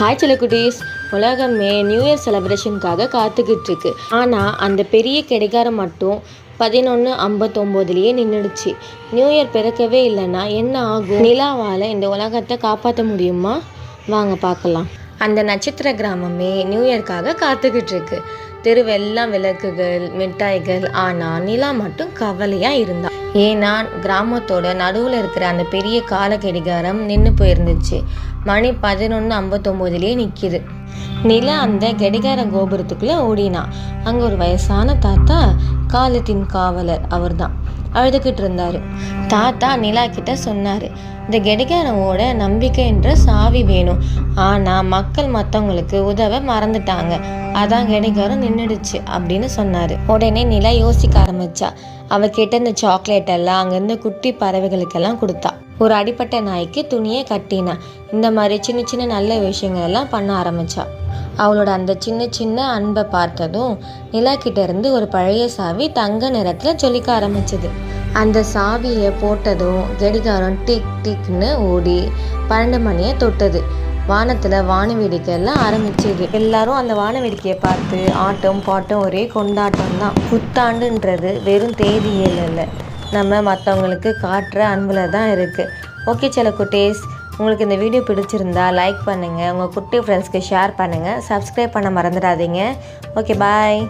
Hi செல்லக்குட்டீஸ். உலகமே new year செலிப்ரேஷனுக்காக காத்துக்கிட்டு இருக்கு. ஆனால் அந்த பெரிய கடிகாரம் மட்டும் 11:59 நின்றுடுச்சு. நியூ இயர் பிறக்கவே இல்லைன்னா என்ன ஆகும்? நிலாவால் இந்த உலகத்தை காப்பாற்ற முடியுமா? வாங்க பார்க்கலாம். அந்த நட்சத்திர கிராமமே நியூ இயர்க்காக காத்துக்கிட்டு இருக்கு. தெருவெல்லாம் விளக்குகள், மிட்டாய்கள். ஆனால் நிலா மட்டும் கவலையாக இருந்தா. ஏன்னா கிராமத்தோட நடுவில் இருக்கிற அந்த பெரிய கால கடிகாரம் நின்று போயிருந்துச்சு. மணி 11:59 நிற்கிது. நிலா அந்த கடிகார கோபுரத்துக்குள்ளே ஓடினா. அங்கே ஒரு வயசான தாத்தா, காலத்தின் காவலர் அவர் தான், அழுதுகிட்டு இருந்தார். தாத்தா நிலா கிட்ட சொன்னார், இந்த கடிகாரமோட நம்பிக்கை என்ற சாவி வேணும். ஆனால் மக்கள் மற்றவங்களுக்கு உதவ மறந்துட்டாங்க, அதான் கடிகாரம் நின்றுடுச்சு அப்படின்னு சொன்னார். உடனே நிலா யோசிக்க ஆரம்பிச்சா. அவகிட்ட இந்த சாக்லேட் எல்லாம் அங்கேருந்து குட்டி பறவைகளுக்கெல்லாம் கொடுத்தா. ஒரு அடிப்பட்ட நாய்க்கு துணியை கட்டினா. இந்த மாதிரி சின்ன சின்ன நல்ல விஷயங்கள் எல்லாம் பண்ண ஆரம்பிச்சா. அவளோட அந்த சின்ன சின்ன அன்பை பார்த்ததும் நிலா கிட்ட இருந்து ஒரு பழைய சாவி தங்க நிறத்தில் ஜொலிக்க ஆரம்பிச்சது. அந்த சாவியை போட்டதும் கடிகாரம் டிக் டிக்னு ஓடி 12 மணியை தொட்டது. வானத்தில் வான வேடிக்கை எல்லாம் ஆரம்பிச்சது. எல்லாரும் அந்த வான வேடிக்கையை பார்த்து ஆட்டம் பாட்டம், ஒரே கொண்டாட்டம் தான். புத்தாண்டுன்றது வெறும் தேதியில் இல்லை, நம்ம மற்றவங்களுக்கு காட்டுற அன்பில் தான் இருக்குது. ஓகே செல்லக்குட்டீஸ், உங்களுக்கு இந்த வீடியோ பிடிச்சிருந்தா லைக் பண்ணுங்கள், உங்கள் குட்டி ஃப்ரெண்ட்ஸ்க்கு ஷேர் பண்ணுங்கள், சப்ஸ்கிரைப் பண்ண மறந்துடாதீங்க. ஓகே, பாய்.